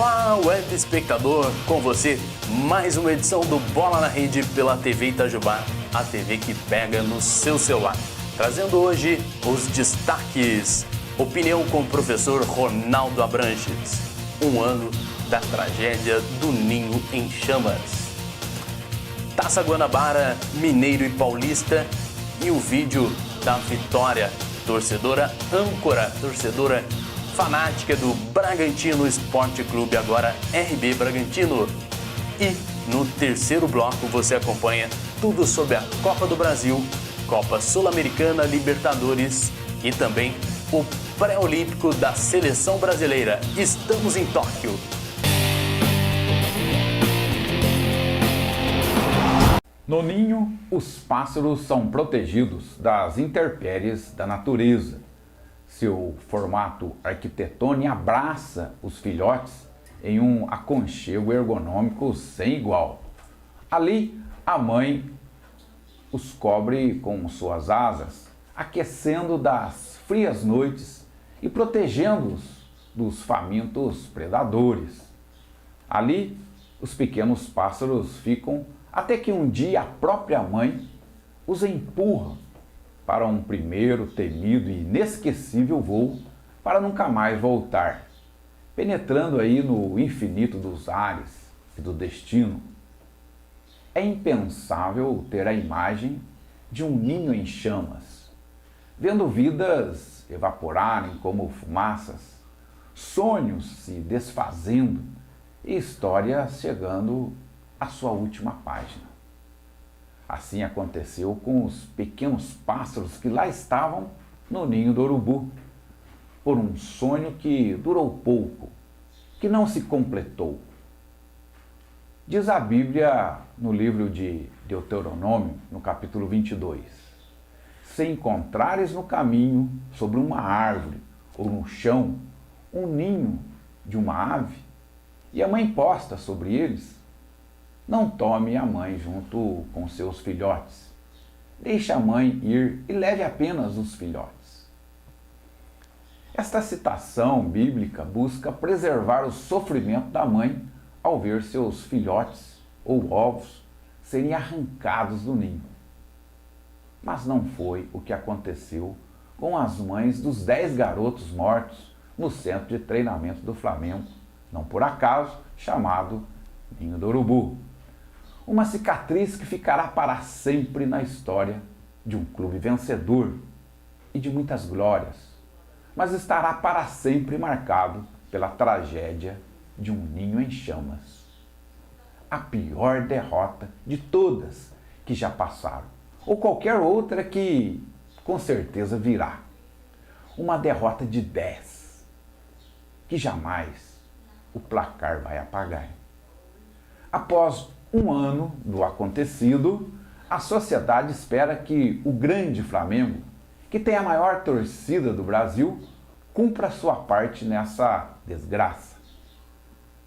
Olá, web espectador, com você, mais uma edição do Bola na Rede pela TV Itajubá, a TV que pega no seu celular. Trazendo hoje os destaques, opinião com o professor Ronaldo Abranches, um ano da tragédia do Ninho em Chamas. Taça Guanabara, Mineiro e Paulista e o vídeo da vitória, torcedora âncora, torcedora fanática do Bragantino Esporte Clube, agora RB Bragantino. E no terceiro bloco você acompanha tudo sobre a Copa do Brasil, Copa Sul-Americana, Libertadores e também o pré-olímpico da seleção brasileira. Estamos em Tóquio. No ninho, os pássaros são protegidos das intempéries da natureza. Seu formato arquitetônico abraça os filhotes em um aconchego ergonômico sem igual. Ali, a mãe os cobre com suas asas, aquecendo das frias noites e protegendo-os dos famintos predadores. Ali, os pequenos pássaros ficam até que um dia a própria mãe os empurra para um primeiro temido e inesquecível voo para nunca mais voltar, penetrando aí no infinito dos ares e do destino. É impensável ter a imagem de um ninho em chamas, vendo vidas evaporarem como fumaças, sonhos se desfazendo e histórias chegando à sua última página. Assim aconteceu com os pequenos pássaros que lá estavam no ninho do urubu, por um sonho que durou pouco, que não se completou. Diz a Bíblia no livro de Deuteronômio, no capítulo 22, se encontrares no caminho, sobre uma árvore ou no chão, um ninho de uma ave, e a mãe posta sobre eles, não tome a mãe junto com seus filhotes. Deixe a mãe ir e leve apenas os filhotes. Esta citação bíblica busca preservar o sofrimento da mãe ao ver seus filhotes ou ovos serem arrancados do ninho. Mas não foi o que aconteceu com as mães dos 10 garotos mortos no centro de treinamento do Flamengo, não por acaso chamado Ninho do Urubu. Uma cicatriz que ficará para sempre na história de um clube vencedor e de muitas glórias, mas estará para sempre marcado pela tragédia de um ninho em chamas. A pior derrota de todas que já passaram, ou qualquer outra que com certeza virá. Uma derrota de 10, que jamais o placar vai apagar. Após um ano do acontecido, a sociedade espera que o grande Flamengo, que tem a maior torcida do Brasil, cumpra sua parte nessa desgraça.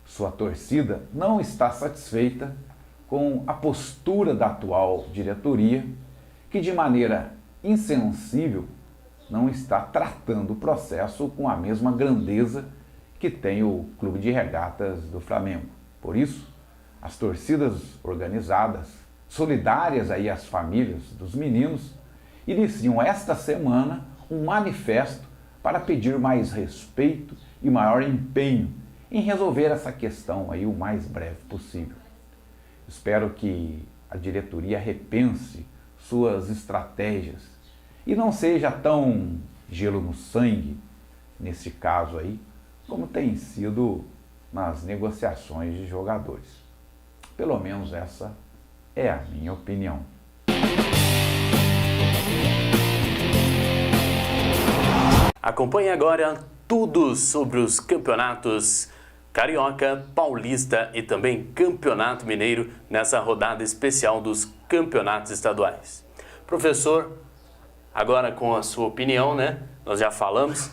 Sua torcida não está satisfeita com a postura da atual diretoria, que de maneira insensível não está tratando o processo com a mesma grandeza que tem o Clube de Regatas do Flamengo. Por isso, as torcidas organizadas, solidárias aí às famílias dos meninos, iniciam esta semana um manifesto para pedir mais respeito e maior empenho em resolver essa questão aí o mais breve possível. Espero que a diretoria repense suas estratégias e não seja tão gelo no sangue, nesse caso aí, como tem sido nas negociações de jogadores. Pelo menos essa é a minha opinião. Acompanhe agora tudo sobre os campeonatos Carioca, Paulista e também Campeonato Mineiro nessa rodada especial dos campeonatos estaduais. Professor, agora com a sua opinião, né? Nós já falamos,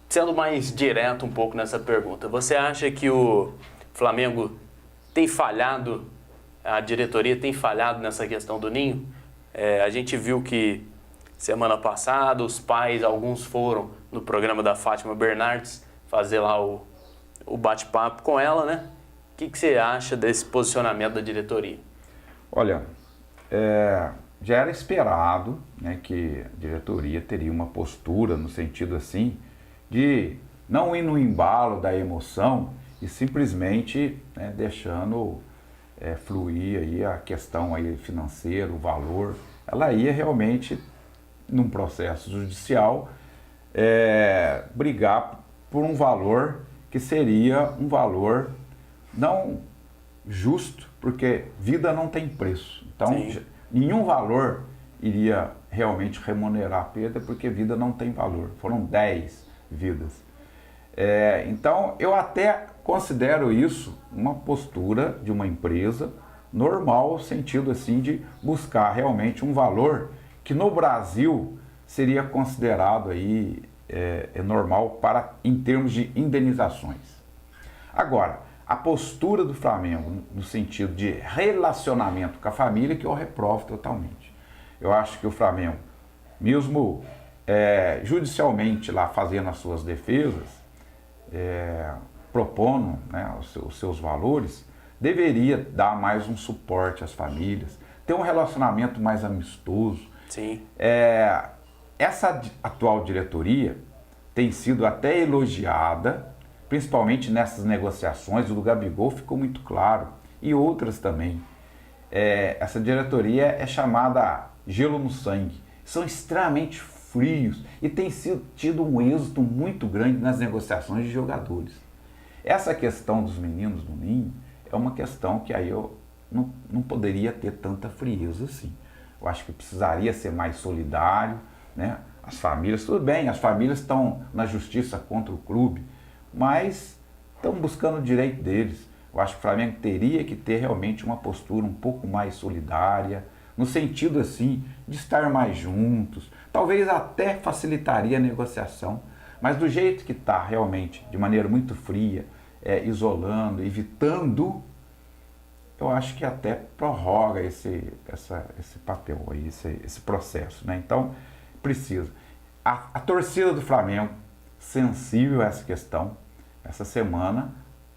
sendo mais direto um pouco nessa pergunta. Você acha que o Flamengo tem falhado, a diretoria tem falhado nessa questão do ninho? A gente viu que semana passada os pais, alguns foram no programa da Fátima Bernardes fazer lá o bate-papo com ela, né? O que você acha desse posicionamento da diretoria? Olha, já era esperado, né, que a diretoria teria uma postura no sentido assim de não ir no embalo da emoção e simplesmente, né, deixando fluir aí a questão aí financeira, o valor. Ela ia realmente, num processo judicial, brigar por um valor que seria um valor não justo, porque vida não tem preço. Então, nenhum valor iria realmente remunerar a perda, porque vida não tem valor. Foram 10 vidas. Então, eu até considero isso uma postura de uma empresa normal, no sentido assim de buscar realmente um valor que no Brasil seria considerado aí normal em termos de indenizações. Agora, a postura do Flamengo no sentido de relacionamento com a família, que eu reprovo totalmente. Eu acho que o Flamengo, mesmo judicialmente lá fazendo as suas defesas, propondo, né, os seus valores, deveria dar mais um suporte às famílias, ter um relacionamento mais amistoso. Sim. Essa atual diretoria tem sido até elogiada, principalmente nessas negociações, o do Gabigol ficou muito claro, e outras também. Essa diretoria é chamada gelo no sangue, são extremamente frios e tem tido um êxito muito grande nas negociações de jogadores. Essa questão dos meninos do Ninho é uma questão que aí eu não poderia ter tanta frieza assim. Eu acho que precisaria ser mais solidário, né? As famílias, tudo bem, as famílias estão na justiça contra o clube, mas estão buscando o direito deles. Eu acho que o Flamengo teria que ter realmente uma postura um pouco mais solidária, no sentido assim de estar mais juntos, talvez até facilitaria a negociação, mas do jeito que está realmente, de maneira muito fria, isolando, evitando, eu acho que até prorroga esse papel aí, esse processo, né? Então, precisa. A torcida do Flamengo, sensível a essa questão, essa semana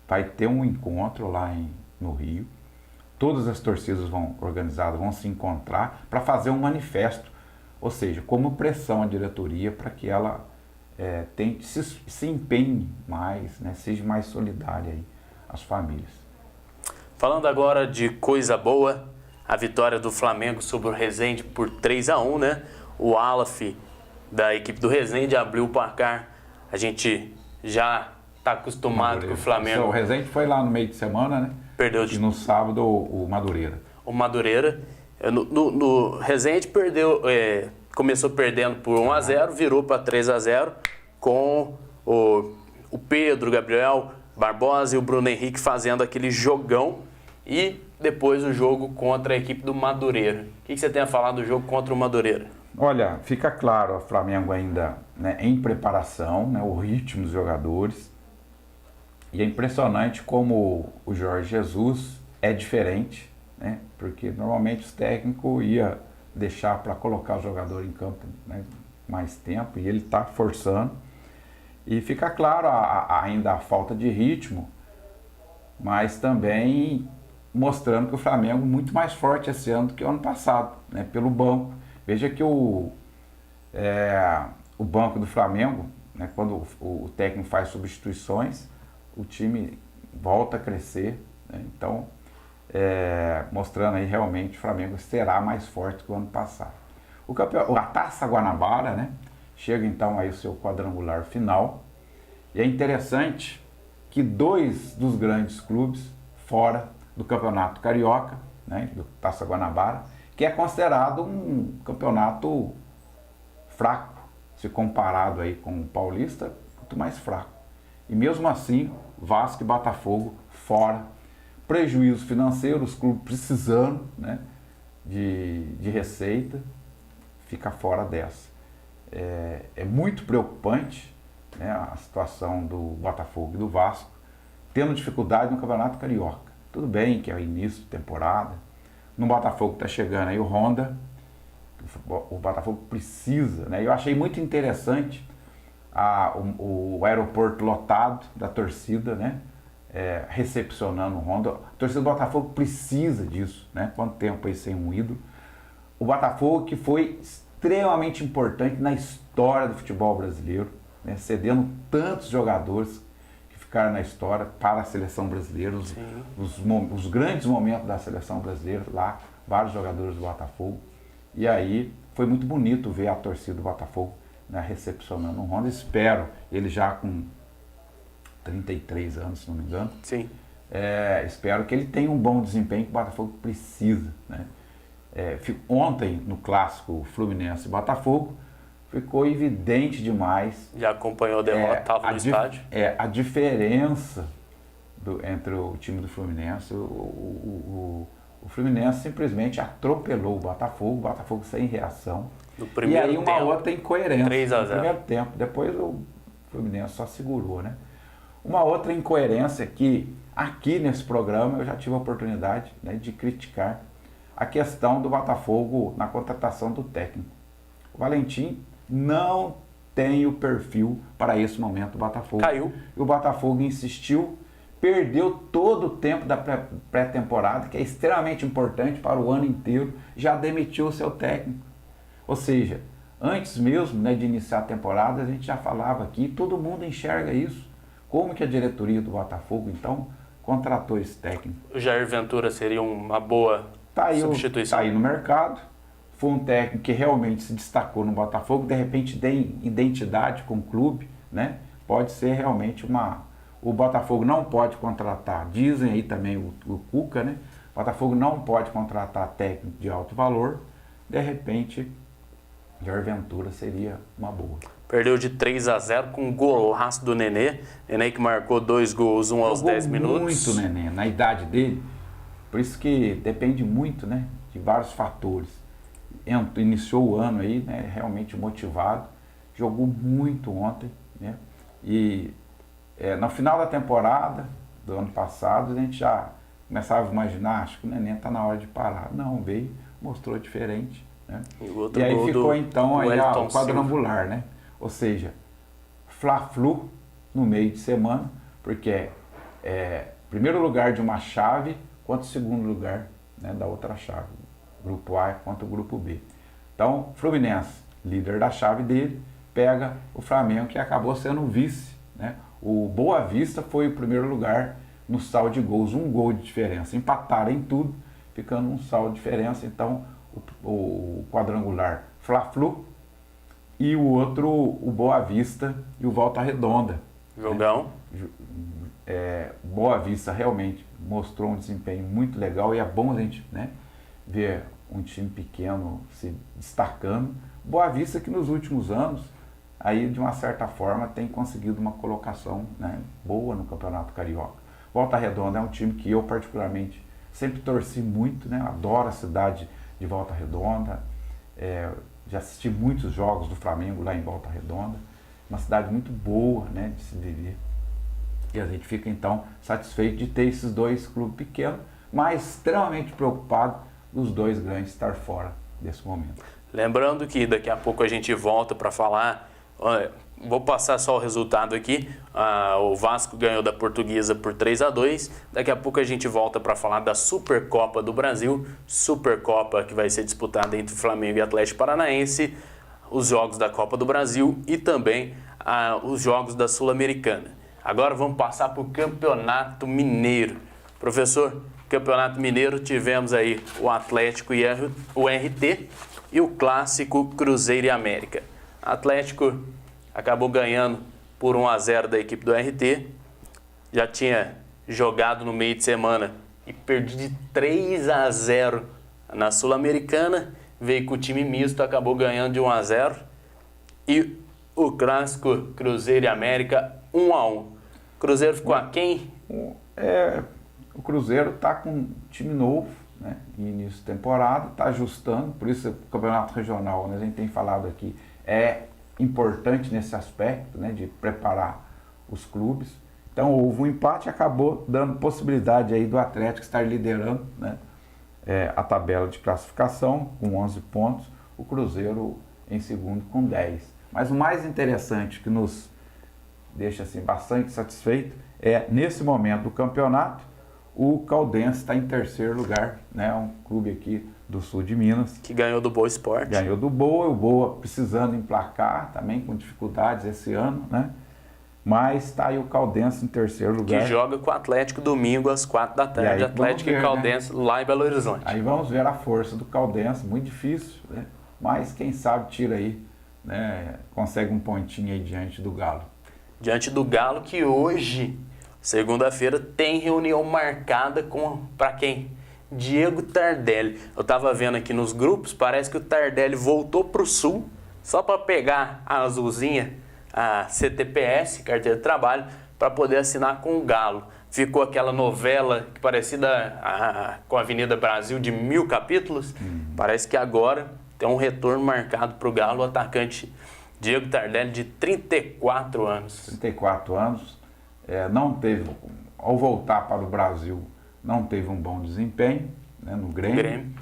vai ter um encontro lá no Rio. Todas as torcidas organizadas vão se encontrar para fazer um manifesto, ou seja, como pressão à diretoria para que ela se empenhe mais, né, seja mais solidária aí às famílias. Falando agora de coisa boa, a vitória do Flamengo sobre o Resende por 3-1, né? O Aleph da equipe do Resende abriu o placar. A gente já está acostumado com o Flamengo. O Resende foi lá no meio de semana, né? Perdeu e no sábado o Madureira. O Madureira. No Resende perdeu, começou perdendo por 1-0, virou para 3-0 com o Pedro, o Gabriel Barbosa e o Bruno Henrique fazendo aquele jogão. E depois o jogo contra a equipe do Madureira. O que você tem a falar do jogo contra o Madureira? Olha, fica claro, o Flamengo ainda, né, em preparação, né, o ritmo dos jogadores. E é impressionante como o Jorge Jesus é diferente, né, porque normalmente os técnicos iam deixar para colocar o jogador em campo, né, mais tempo, e ele está forçando. E fica claro ainda a falta de ritmo, mas também mostrando que o Flamengo é muito mais forte esse ano do que o ano passado, né, pelo banco. Veja que o banco do Flamengo, né, quando o técnico faz substituições, o time volta a crescer, né? Então, mostrando aí realmente o Flamengo será mais forte que o ano passado. A Taça Guanabara, né, chega então aí o seu quadrangular final, e é interessante que 2 dos grandes clubes fora do Campeonato Carioca, né, do Taça Guanabara, que é considerado um campeonato fraco, se comparado aí com o Paulista, muito mais fraco. E mesmo assim, Vasco e Botafogo fora, prejuízo financeiro, os clubes precisando, né, de receita, fica fora dessa. É muito preocupante, né, a situação do Botafogo e do Vasco, tendo dificuldade no Campeonato Carioca. Tudo bem que é o início de temporada, no Botafogo está chegando aí o Honda, o Botafogo precisa, né? Eu achei muito interessante o aeroporto lotado da torcida, né? recepcionando o Honda. A torcida do Botafogo precisa disso, né? Quanto tempo aí sem um ídolo. O Botafogo que foi extremamente importante na história do futebol brasileiro, né? Cedendo tantos jogadores que ficaram na história para a seleção brasileira, os grandes momentos da seleção brasileira lá, vários jogadores do Botafogo. E aí foi muito bonito ver a torcida do Botafogo, né, recepcionando o Honda. Espero, ele já com 33 anos, se não me engano. Sim. Espero que ele tenha um bom desempenho que o Botafogo precisa, né? Ontem, no clássico Fluminense e Botafogo, ficou evidente demais. Já acompanhou a derrota, estava no estádio? A diferença entre o time do Fluminense. O Fluminense simplesmente atropelou o Botafogo sem reação. No primeiro e aí uma outra incoerência. 3-0. No primeiro tempo, depois o Fluminense só segurou, né? Uma outra incoerência que aqui nesse programa eu já tive a oportunidade, né, de criticar a questão do Botafogo na contratação do técnico. O Valentim não tem o perfil para esse momento do Botafogo. Caiu. E o Botafogo insistiu, perdeu todo o tempo da pré-temporada, que é extremamente importante para o ano inteiro, já demitiu o seu técnico. Ou seja, antes mesmo, né, de iniciar a temporada, a gente já falava aqui, todo mundo enxerga isso. Como que a diretoria do Botafogo, então, contratou esse técnico? O Jair Ventura seria uma boa substituição? Está aí no mercado. Foi um técnico que realmente se destacou no Botafogo, de repente tem identidade com o clube, né? Pode ser realmente O Botafogo não pode contratar, dizem aí também o Cuca, né? O Botafogo não pode contratar técnico de alto valor. De repente, Jair Ventura seria uma boa. Perdeu de 3-0 com um golaço do Nenê. Nenê que marcou 2 gols, um aos 10 minutos. Muito, Nenê, na idade dele. Por isso que depende muito, né, de vários fatores. Iniciou o ano aí, né, realmente motivado. Jogou muito ontem, né? E no final da temporada do ano passado, a gente já começava a imaginar, acho que o Nenê está na hora de parar. Não, veio, mostrou diferente, né? E aí ficou então aí o quadrangular, né? Ou seja, Fla-Flu no meio de semana, porque primeiro lugar de uma chave contra o segundo lugar, né, da outra chave. Grupo A contra o grupo B. Então, Fluminense, líder da chave dele, pega o Flamengo, que acabou sendo o vice, né? O Boa Vista foi o primeiro lugar no saldo de gols, 1 gol de diferença. Empataram em tudo, ficando um saldo de diferença. Então, o quadrangular Fla-Flu e o outro, o Boa Vista e o Volta Redonda. Jogão. Né? Boa Vista realmente mostrou um desempenho muito legal e é bom a gente, né, ver um time pequeno se destacando. Boa Vista que nos últimos anos, aí de uma certa forma, tem conseguido uma colocação, né, boa no Campeonato Carioca. Volta Redonda é um time que eu particularmente sempre torci muito, né, adoro a cidade de Volta Redonda, já assisti muitos jogos do Flamengo lá em Volta Redonda, uma cidade muito boa, né, de se viver. E a gente fica então satisfeito de ter esses dois clubes pequenos, mas extremamente preocupado dos dois grandes estar fora desse momento. Lembrando que daqui a pouco a gente volta para falar, vou passar só o resultado aqui, o Vasco ganhou da Portuguesa por 3-2, daqui a pouco a gente volta para falar da Supercopa do Brasil, Supercopa que vai ser disputada entre Flamengo e Atlético Paranaense, os jogos da Copa do Brasil e também os jogos da Sul-Americana. Agora vamos passar para o Campeonato Mineiro. Professor, Campeonato Mineiro tivemos aí o Atlético e o RT e o clássico Cruzeiro e América. Atlético acabou ganhando por 1-0 da equipe do RT, já tinha jogado no meio de semana e perdido de 3-0 na Sul-Americana, veio com o time misto, acabou ganhando de 1-0 e o clássico Cruzeiro e América 1-1. Cruzeiro ficou aquém? O Cruzeiro está com um time novo, né, em início de temporada, está ajustando, por isso o campeonato regional, né, a gente tem falado aqui, é importante nesse aspecto, né, de preparar os clubes. Então houve um empate e acabou dando possibilidade aí do Atlético estar liderando, né, a tabela de classificação com 11 pontos, o Cruzeiro em segundo com 10. Mas o mais interessante que nos deixa assim bastante satisfeito Nesse momento do campeonato, o Caldense está em terceiro lugar, né? Um clube aqui do sul de Minas. Que ganhou do Boa Esporte. Ganhou do Boa, o Boa precisando emplacar, também com dificuldades esse ano, né? Mas está aí o Caldense em terceiro lugar. Que joga com o Atlético domingo às 4 da tarde. Atlético e Caldense, né? Lá em Belo Horizonte. Aí vamos ver a força do Caldense, muito difícil, né? Mas quem sabe tira aí, né? Consegue um pontinho aí diante do Galo. Diante do Galo, que hoje, segunda-feira, tem reunião marcada para quem? Diego Tardelli. Eu estava vendo aqui nos grupos, parece que o Tardelli voltou para o Sul só para pegar a azulzinha, a CTPS, Carteira de Trabalho, para poder assinar com o Galo. Ficou aquela novela parecida com a Avenida Brasil de 1000 capítulos. Parece que agora tem um retorno marcado para o Galo, o atacante Diego Tardelli, de 34 anos. 34 anos, não teve, ao voltar para o Brasil, não teve um bom desempenho, né, no Grêmio.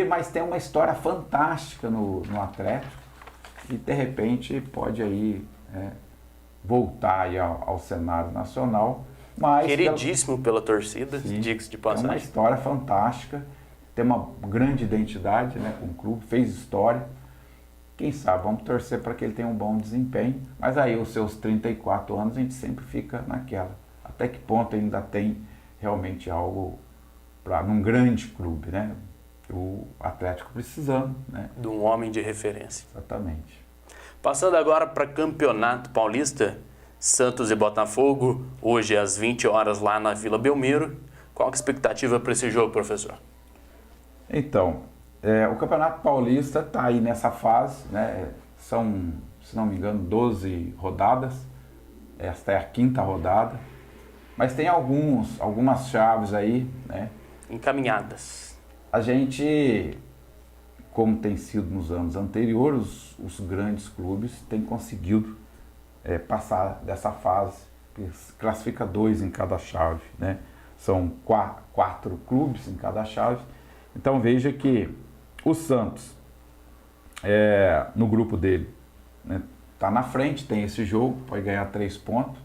Mas tem uma história fantástica no Atlético e de repente pode aí voltar aí ao cenário nacional. Mas queridíssimo pela torcida, diga-se de passagem. É uma história fantástica, tem uma grande identidade, né, com o clube, fez história. Quem sabe, vamos torcer para que ele tenha um bom desempenho, mas aí os seus 34 anos a gente sempre fica naquela. Até que ponto ainda tem realmente algo num grande clube, né? O Atlético precisando, né? De um homem de referência. Exatamente. Passando agora para Campeonato Paulista, Santos e Botafogo, hoje às 20 horas lá na Vila Belmiro. Qual a expectativa para esse jogo, professor? Então, o Campeonato Paulista está aí nessa fase, né? São, se não me engano, 12 rodadas. Esta é a 5ª rodada. Mas tem algumas chaves aí, né? Encaminhadas. A gente, como tem sido nos anos anteriores, os grandes clubes têm conseguido passar dessa fase. Classifica 2 em cada chave, né? São 4 clubes em cada chave. Então veja que o Santos, no grupo dele, né, tá na frente, tem esse jogo, pode ganhar 3 pontos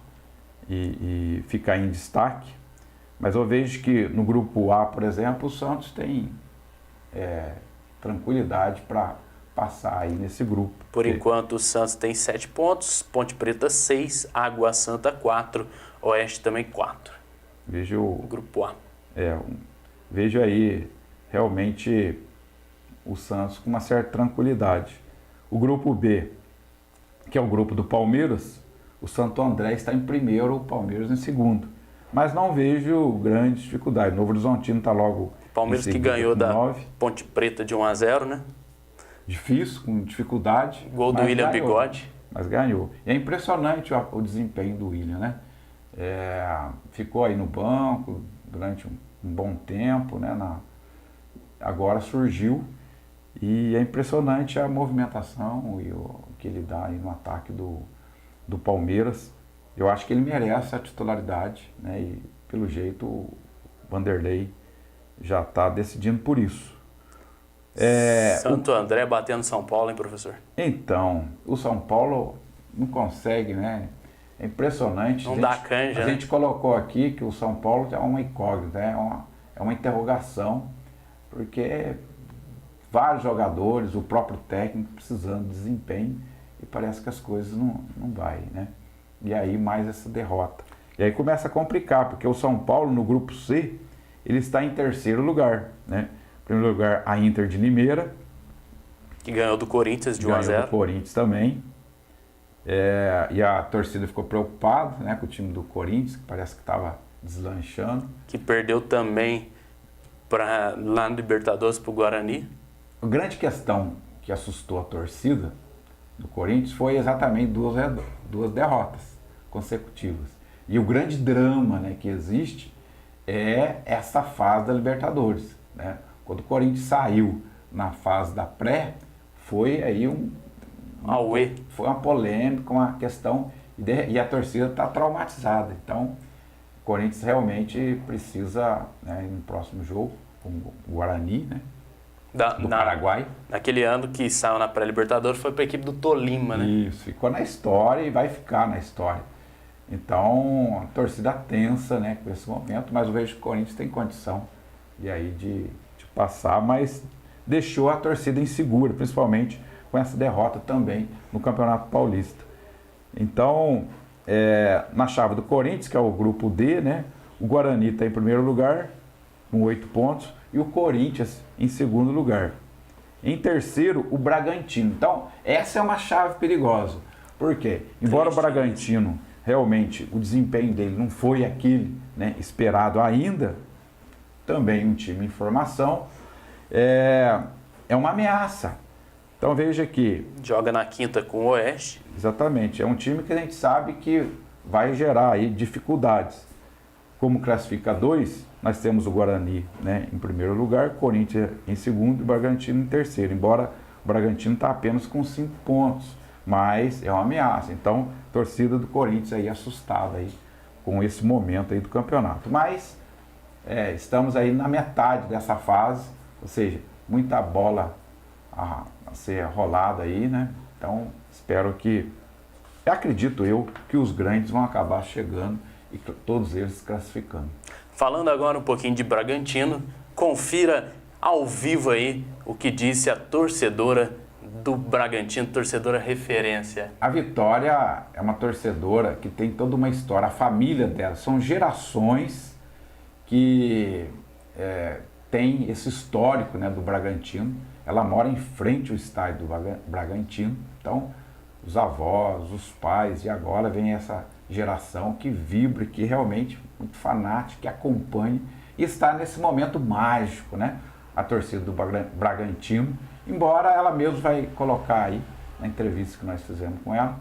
e ficar em destaque. Mas eu vejo que no grupo A, por exemplo, o Santos tem tranquilidade para passar aí nesse grupo. Por enquanto o Santos tem 7 pontos, Ponte Preta 6, Água Santa 4, Oeste também 4. Vejo o grupo A. Vejo aí realmente o Santos com uma certa tranquilidade. O grupo B, que é o grupo do Palmeiras, o Santo André está em primeiro, o Palmeiras em segundo. Mas não vejo grande dificuldade. O Novo Horizontino está logo Palmeiras em segundo, que ganhou da 9. Ponte Preta de 1-0, né? Difícil, com dificuldade. Gol do William Bigode. Mas ganhou. E é impressionante o desempenho do William, né? Ficou aí no banco durante um bom tempo, né? Agora surgiu e é impressionante a movimentação e o que ele dá aí no ataque do Palmeiras. Eu acho que ele merece a titularidade, né? E pelo jeito o Vanderlei já está decidindo por isso. Santo André batendo São Paulo, hein, professor? Então, o São Paulo não consegue, né? É impressionante. Não dá canja, A gente colocou aqui que o São Paulo é uma incógnita, é uma interrogação, porque vários jogadores, o próprio técnico precisando de desempenho e parece que as coisas não vai, né? E aí mais essa derrota. E aí começa a complicar, porque o São Paulo no grupo C, ele está em terceiro lugar, né? Em primeiro lugar, a Inter de Limeira. Que ganhou do Corinthians de 1-0. Ganhou do Corinthians também. E a torcida ficou preocupada, né, com o time do Corinthians, que parece que estava deslanchando. Que perdeu também lá no Libertadores para o Guarani. A grande questão que assustou a torcida do Corinthians foi exatamente duas derrotas consecutivas. E o grande drama, né, que existe é essa fase da Libertadores, né? Quando o Corinthians saiu na fase da pré, foi aí foi uma polêmica, uma questão, e a torcida está traumatizada. Então, o Corinthians realmente precisa, né, no próximo jogo, com o Guarani, né, do Paraguai. Naquele ano que saiu na pré-Libertadores foi para a equipe do Tolima, né? Isso, ficou na história e vai ficar na história. Então, a torcida tensa, né, com esse momento, mas eu vejo que o Corinthians tem condição de passar, mas deixou a torcida insegura, principalmente com essa derrota também no Campeonato Paulista. Então, na chave do Corinthians, que é o grupo D, né, o Guarani está em primeiro lugar, com 8 pontos, e o Corinthians em segundo lugar. Em terceiro, o Bragantino. Então, essa é uma chave perigosa. Por quê? Embora o Bragantino, realmente, o desempenho dele não foi aquele, né, esperado ainda, também um time em formação, é uma ameaça. Então, veja que... Joga na quinta com o Oeste. Exatamente. É um time que a gente sabe que vai gerar aí dificuldades. Como classifica 2, nós temos o Guarani, né, em primeiro lugar, Corinthians em segundo e o Bragantino em terceiro. Embora o Bragantino está apenas com 5 pontos, mas é uma ameaça. Então, torcida do Corinthians aí assustada aí com esse momento aí do campeonato. Mas estamos aí na metade dessa fase, ou seja, muita bola a ser rolada aí, né? Então, acredito eu que os grandes vão acabar chegando e todos eles se classificando. Falando agora um pouquinho de Bragantino, confira ao vivo aí o que disse a torcedora do Bragantino, torcedora referência. A Vitória é uma torcedora que tem toda uma história, a família dela, são gerações que tem esse histórico, né, do Bragantino. Ela mora em frente ao estádio do Bragantino, então os avós, os pais, e agora vem essa geração que vibra, que realmente muito fanática, que acompanha e está nesse momento mágico, né? A torcida do Bragantino, embora ela mesma vai colocar aí, na entrevista que nós fizemos com ela,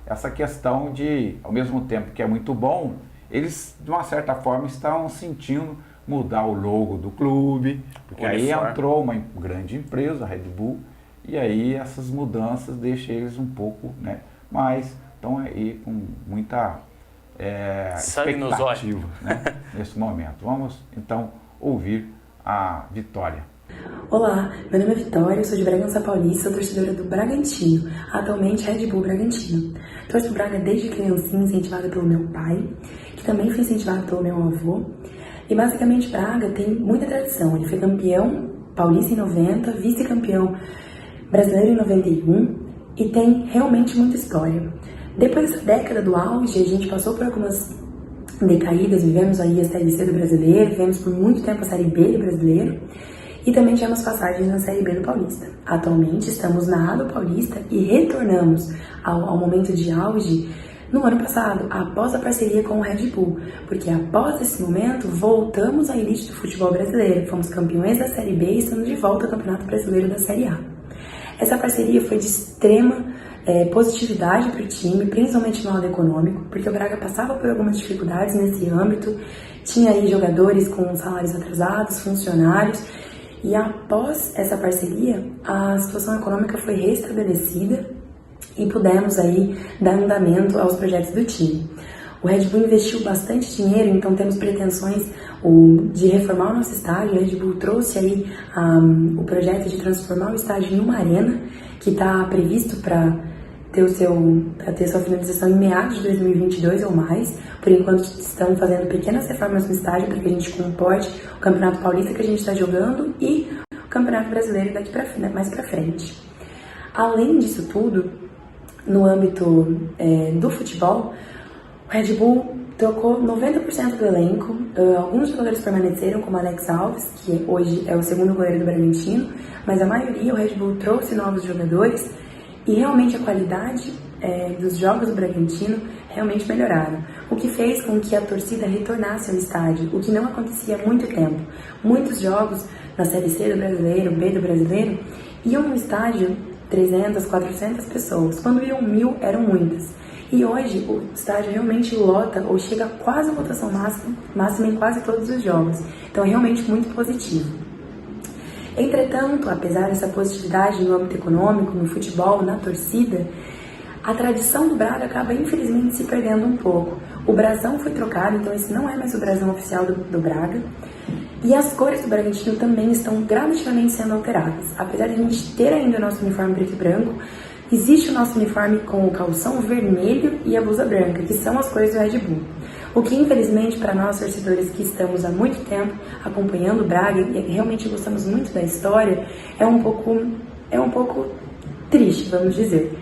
essa questão de, ao mesmo tempo que é muito bom, eles, de uma certa forma, estão sentindo mudar o logo do clube, porque aí entrou uma grande empresa, a Red Bull, e aí essas mudanças deixam eles um pouco, né, mais estão aí com muita expectativa, né, nesse momento. Vamos então ouvir a Vitória. Olá, meu nome é Vitória, eu sou de Bragança Paulista, sou torcedora do Bragantino, atualmente Red Bull Bragantino. Torço pro Braga desde criancinha, incentivada pelo meu pai, que também foi incentivado pelo meu avô. E basicamente Braga tem muita tradição, ele foi campeão paulista em 90, vice-campeão brasileiro em 91 e tem realmente muita história. Depois dessa década do auge, a gente passou por algumas decaídas, vivemos aí a Série C do Brasileiro, vivemos por muito tempo a Série B do Brasileiro e também tivemos passagens na Série B do Paulista. Atualmente estamos na A do Paulista e retornamos ao momento de auge no ano passado, após a parceria com o Red Bull, porque após esse momento voltamos à elite do futebol brasileiro, fomos campeões da Série B e estamos de volta ao Campeonato Brasileiro da Série A. Essa parceria foi de extrema positividade para o time, principalmente no lado econômico, porque o Braga passava por algumas dificuldades nesse âmbito, tinha aí jogadores com salários atrasados, funcionários, e após essa parceria, a situação econômica foi restabelecida e pudemos aí dar andamento aos projetos do time. O Red Bull investiu bastante dinheiro, então temos pretensões de reformar o nosso estádio. O Red Bull trouxe aí o projeto de transformar o estádio em uma arena, que está previsto para ter sua finalização em meados de 2022 ou mais. Por enquanto estão fazendo pequenas reformas no estádio para que a gente comporte o Campeonato Paulista que a gente está jogando e o Campeonato Brasileiro daqui mais para frente. Além disso tudo, no âmbito do futebol, o Red Bull trocou 90% do elenco, alguns jogadores permaneceram, como Alex Alves, que hoje é o segundo goleiro do Bragantino, mas a maioria o Red Bull trouxe novos jogadores e realmente a qualidade dos jogos do Bragantino realmente melhoraram, o que fez com que a torcida retornasse ao estádio, o que não acontecia há muito tempo. Muitos jogos na Série C do Brasileiro, B do Brasileiro, iam no estádio 300, 400 pessoas, quando iam 1000 eram muitas. E hoje o estádio realmente lota ou chega quase a lotação máxima em quase todos os jogos. Então é realmente muito positivo. Entretanto, apesar dessa positividade no âmbito econômico, no futebol, na torcida, a tradição do Braga acaba infelizmente se perdendo um pouco. O brasão foi trocado, então esse não é mais o brasão oficial do Braga. E as cores do Bragantino também estão gradativamente sendo alteradas. Apesar de a gente ter ainda o nosso uniforme preto e branco, Existe o nosso uniforme com o calção vermelho e a blusa branca, que são as cores do Red Bull. O que, infelizmente, para nós torcedores que estamos há muito tempo acompanhando o Braga e realmente gostamos muito da história, é um pouco triste, vamos dizer.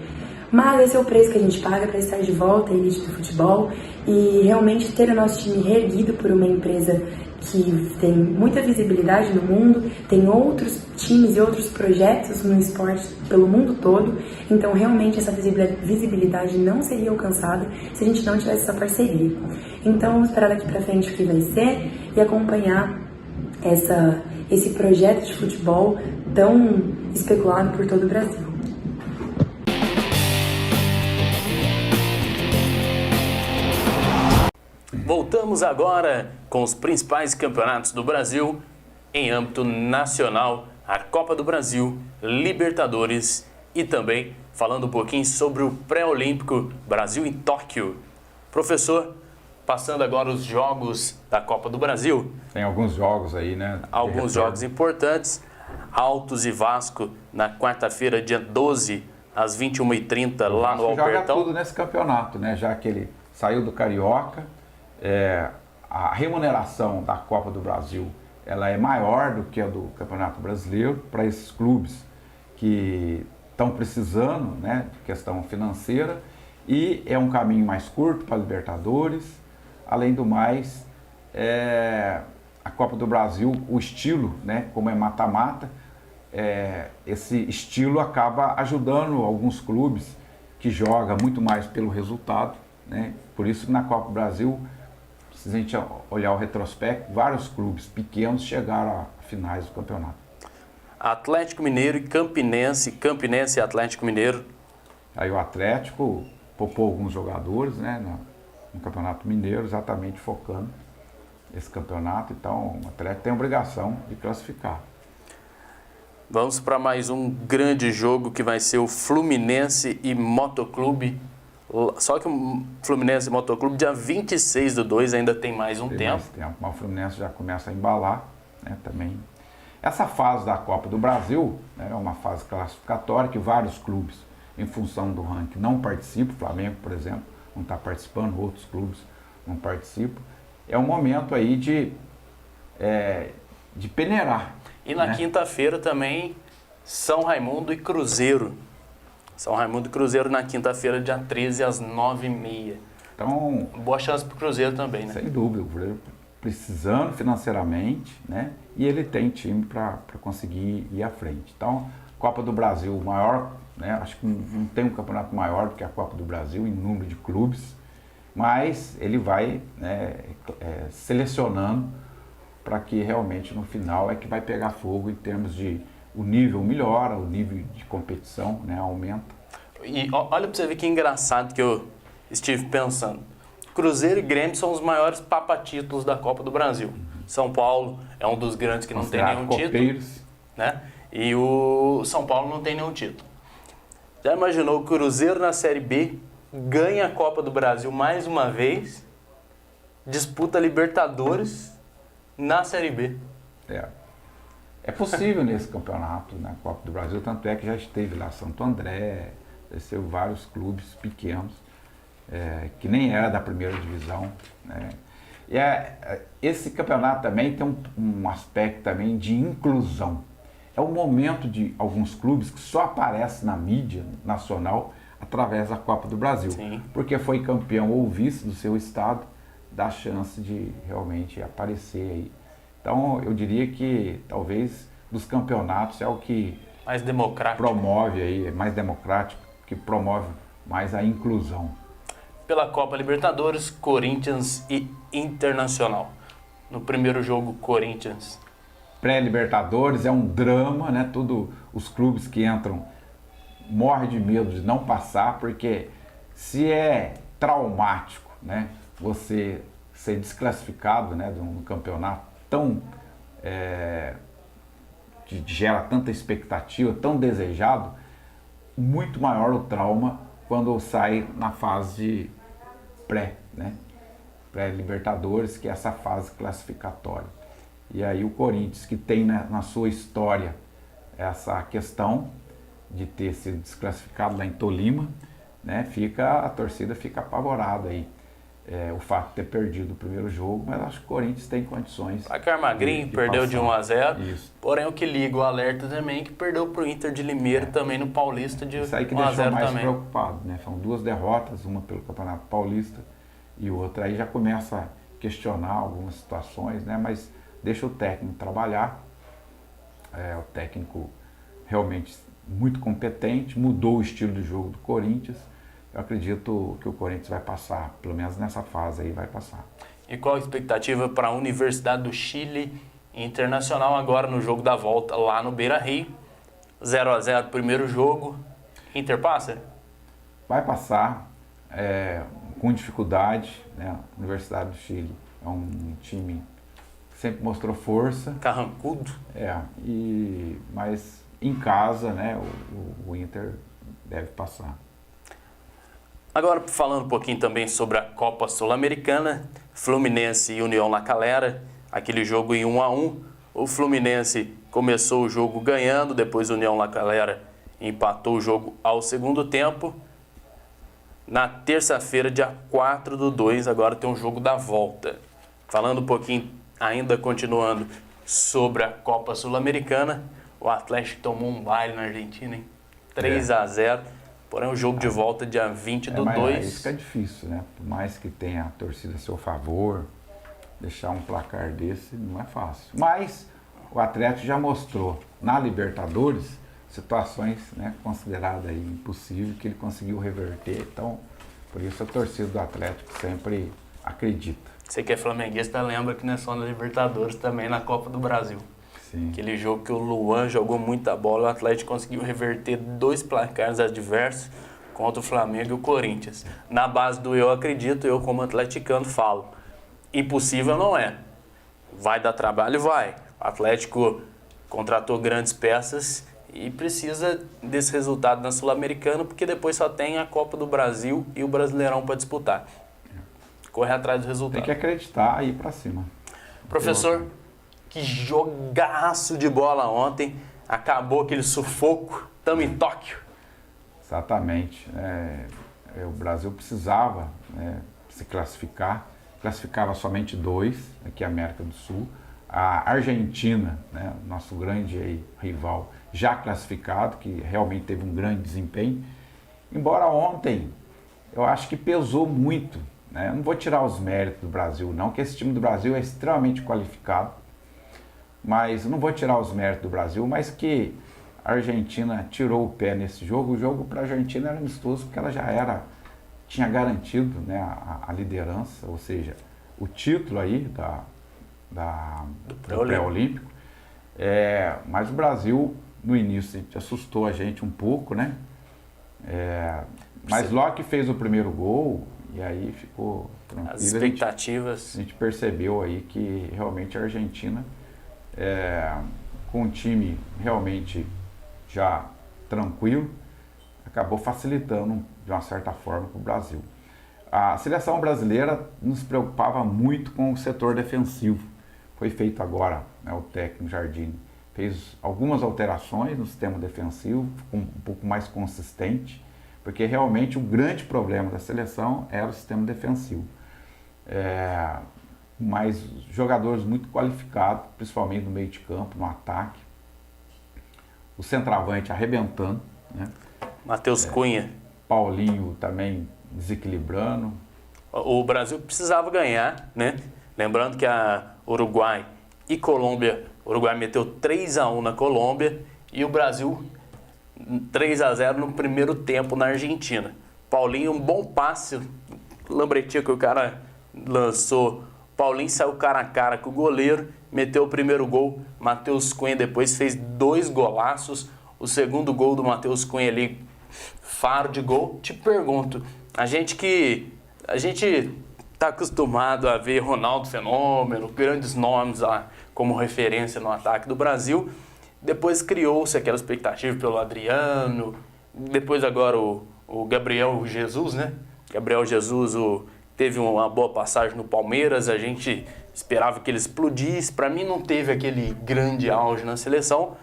Mas esse é o preço que a gente paga para estar de volta à elite do futebol e realmente ter o nosso time reerguido por uma empresa que tem muita visibilidade no mundo, tem outros times e outros projetos no esporte pelo mundo todo, então realmente essa visibilidade não seria alcançada se a gente não tivesse essa parceria. Então vamos esperar daqui para frente o que vai ser e acompanhar esse projeto de futebol tão especulado por todo o Brasil. Voltamos agora com os principais campeonatos do Brasil em âmbito nacional, a Copa do Brasil, Libertadores e também falando um pouquinho sobre o pré-olímpico Brasil em Tóquio. Professor, passando agora os jogos da Copa do Brasil. Tem alguns jogos aí, né? Alguns jogos importantes. Altos e Vasco na quarta-feira, dia 12, às 21h30, lá no Alpertão. Joga tudo nesse campeonato, né? Já que ele saiu do Carioca. A remuneração da Copa do Brasil ela é maior do que a do Campeonato Brasileiro para esses clubes que estão precisando, né, de questão financeira, e é um caminho mais curto para a Libertadores. Além do mais, a Copa do Brasil, o estilo, né, como é mata-mata, esse estilo acaba ajudando alguns clubes que jogam muito mais pelo resultado, né? Por isso que na Copa do Brasil, se a gente olhar o retrospecto, vários clubes pequenos chegaram a finais do campeonato. Atlético Mineiro e Campinense, Campinense e Atlético Mineiro. Aí o Atlético poupou alguns jogadores, né, no Campeonato Mineiro, exatamente focando esse campeonato. Então o Atlético tem a obrigação de classificar. Vamos para mais um grande jogo que vai ser o Fluminense e Motoclube. Só que o Fluminense Motoclube, dia 26/2, ainda tem mais um tempo. Mas o Fluminense já começa a embalar, né, também. Essa fase da Copa do Brasil, né, é uma fase classificatória que vários clubes, em função do ranking, não participam. O Flamengo, por exemplo, não está participando, outros clubes não participam. É um momento aí de peneirar. E na né? quinta-feira também, São Raimundo e Cruzeiro. São Raimundo e Cruzeiro na quinta-feira, dia 13, às 9h30. Então, boa chance para o Cruzeiro também, né? Sem dúvida, o Cruzeiro precisando financeiramente, né? E ele tem time para conseguir ir à frente. Então, Copa do Brasil, maior, né? Acho que não tem um campeonato maior do que a Copa do Brasil em número de clubes, mas ele vai, né, selecionando para que realmente no final é que vai pegar fogo em termos de o nível melhora, o nível de competição, né, aumenta. E olha para você ver que engraçado que eu estive pensando. Cruzeiro e Grêmio são os maiores papatítulos da Copa do Brasil. São Paulo é um dos grandes que não tem nenhum título, né? E o São Paulo não tem nenhum título. Já imaginou o Cruzeiro na Série B, ganha a Copa do Brasil mais uma vez, disputa Libertadores na Série B? É possível nesse campeonato, na Copa do Brasil, tanto é que já esteve lá Santo André, desceu vários clubes pequenos, que nem era da primeira divisão, né? E esse campeonato também tem um aspecto também de inclusão. É o momento de alguns clubes que só aparecem na mídia nacional através da Copa do Brasil. Sim. Porque foi campeão ou vice do seu estado, dá chance de realmente aparecer aí. Então, eu diria que talvez dos campeonatos é o que mais democrático promove aí, mais democrático, que promove mais a inclusão. Pela Copa Libertadores, Corinthians e Internacional. No primeiro jogo, Corinthians. Pré-Libertadores é um drama, né? Todos os clubes que entram morrem de medo de não passar, porque se é traumático, né, você ser desclassificado, né, de um campeonato tão que gera tanta expectativa, tão desejado, muito maior o trauma quando sai na fase né, pré-Libertadores, que é essa fase classificatória. E aí o Corinthians, que tem na sua história essa questão, de ter sido desclassificado lá em Tolima, né, a torcida fica apavorada aí. O fato de ter perdido o primeiro jogo, mas acho que o Corinthians tem condições. Placar magrinho, perdeu passar. de 1-0. Isso. Porém, o que liga o alerta também é que perdeu para o Inter de Limeira também no Paulista de 1-0 Isso aí que deixou mais também. preocupado, né? São 2 derrotas, uma pelo Campeonato Paulista e outra. Aí já começa a questionar algumas situações, né? Mas deixa o técnico trabalhar. O técnico realmente muito competente, mudou o estilo de jogo do Corinthians. Eu acredito que o Corinthians vai passar, pelo menos nessa fase aí vai passar. E qual a expectativa para a Universidade do Chile Internacional agora no jogo da volta lá no Beira-Rio? 0-0 primeiro jogo, Inter passa? Vai passar com dificuldade, né? A Universidade do Chile é um time que sempre mostrou força. Carrancudo. Mas em casa, né, o Inter deve passar. Agora, falando um pouquinho também sobre a Copa Sul-Americana, Fluminense e União La Calera, aquele jogo em 1-1. O Fluminense começou o jogo ganhando, depois a União La Calera empatou o jogo ao segundo tempo. Na terça-feira, dia 4/2, agora tem um jogo da volta. Falando um pouquinho, ainda continuando, sobre a Copa Sul-Americana, o Atlético tomou um baile na Argentina, hein? 3-0. Porém, o jogo de volta dia 20/2. Mas isso que é difícil, né? Por mais que tenha a torcida a seu favor, deixar um placar desse não é fácil. Mas o Atlético já mostrou na Libertadores situações, né, consideradas aí impossíveis, que ele conseguiu reverter. Então, por isso a torcida do Atlético sempre acredita. Você que é flamenguista lembra que não é só na Libertadores, também na Copa do Brasil. Sim. Aquele jogo que o Luan jogou muita bola, o Atlético conseguiu reverter 2 placares adversos contra o Flamengo e o Corinthians. Na base do eu acredito, eu como atleticano falo, impossível não é. Vai dar trabalho? Vai. O Atlético contratou grandes peças e precisa desse resultado na Sul-Americana, porque depois só tem a Copa do Brasil e o Brasileirão para disputar. Correr atrás do resultado. Tem que acreditar e ir pra cima. Professor, que jogaço de bola ontem. Acabou aquele sufoco. Estamos em Tóquio. Exatamente. O Brasil precisava, né, se classificar. Classificava somente 2, aqui a América do Sul. A Argentina, né, nosso grande aí, rival, já classificado, que realmente teve um grande desempenho. Embora ontem, eu acho que pesou muito. Né? Eu não vou tirar os méritos do Brasil, não, que esse time do Brasil é extremamente qualificado. Mas eu não vou tirar os méritos do Brasil, mas que a Argentina tirou o pé nesse jogo. O jogo para a Argentina era amistoso, porque ela já tinha garantido, né, a liderança, ou seja, o título aí do pré-olímpico. Mas o Brasil, no início, assustou a gente um pouco, né? Mas logo que fez o primeiro gol, e aí ficou tranquilo. As expectativas. A gente percebeu aí que realmente a Argentina, com um time realmente já tranquilo, acabou facilitando de uma certa forma para o Brasil. A seleção brasileira nos preocupava muito com o setor defensivo. Foi feito agora, né, o técnico Jardine fez algumas alterações no sistema defensivo, ficou um pouco mais consistente, porque realmente o grande problema da seleção era o sistema defensivo. Mas jogadores muito qualificados, principalmente no meio de campo, no ataque. O centroavante arrebentando, né? Matheus Cunha. Paulinho também desequilibrando. O Brasil precisava ganhar, né? Lembrando que a Uruguai e Colômbia, o Uruguai meteu 3-1 na Colômbia e o Brasil 3-0 no primeiro tempo na Argentina. Paulinho, um bom passe, lambretinha que o cara lançou. Paulinho saiu cara a cara com o goleiro, meteu o primeiro gol. Matheus Cunha depois fez 2 golaços. O segundo gol do Matheus Cunha ali, faro de gol. Te pergunto, a gente está acostumado a ver Ronaldo Fenômeno, grandes nomes lá como referência no ataque do Brasil. Depois criou-se aquela expectativa pelo Adriano, depois agora o Gabriel Jesus, né? Gabriel Jesus teve uma boa passagem no Palmeiras, a gente esperava que ele explodisse. Para mim não teve aquele grande auge na seleção,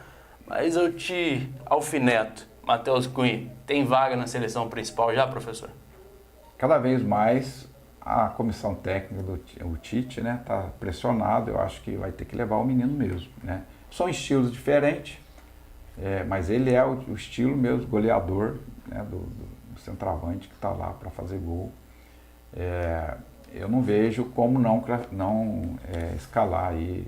mas eu te alfineto. Matheus Cunha, tem vaga na seleção principal já, professor? Cada vez mais a comissão técnica o Tite, né, tá pressionado. Eu acho que vai ter que levar o menino mesmo, né? São estilos diferentes, mas ele é o estilo mesmo goleador, né, do centroavante que está lá para fazer gol. Eu não vejo como não escalar aí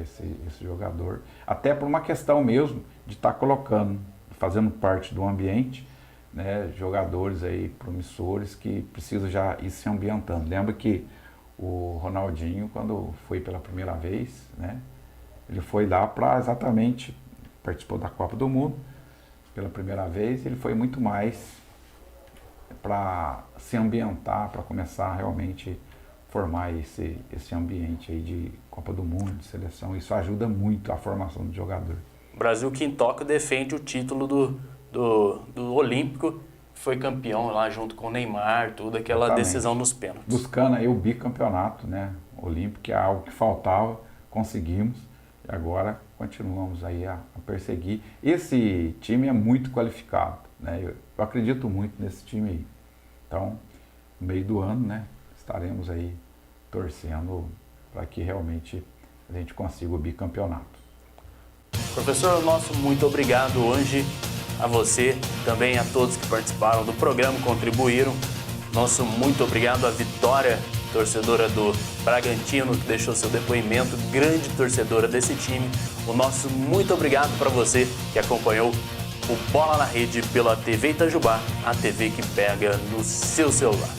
esse jogador, até por uma questão mesmo de estar colocando, fazendo parte do ambiente, né, jogadores aí promissores que precisam já ir se ambientando. Lembra que o Ronaldinho, quando foi pela primeira vez, né, ele foi lá para exatamente, participou da Copa do Mundo pela primeira vez, ele foi muito mais para se ambientar, para começar a realmente formar esse ambiente aí de Copa do Mundo, de seleção. Isso ajuda muito a formação do jogador. O Brasil que em Tóquio defende o título do Olímpico, foi campeão lá junto com o Neymar, tudo, aquela Exatamente. Decisão nos pênaltis. Buscando aí o bicampeonato, né, olímpico, que é algo que faltava, conseguimos, e agora continuamos aí a perseguir. Esse time é muito qualificado, né, eu acredito muito nesse time aí. Então, no meio do ano, né, estaremos aí torcendo para que realmente a gente consiga o bicampeonato. Professor, nosso muito obrigado hoje a você, também a todos que participaram do programa, contribuíram. Nosso muito obrigado à Vitória, torcedora do Bragantino, que deixou seu depoimento, grande torcedora desse time. O nosso muito obrigado para você que acompanhou o Bola na Rede pela TV Itajubá, a TV que pega no seu celular.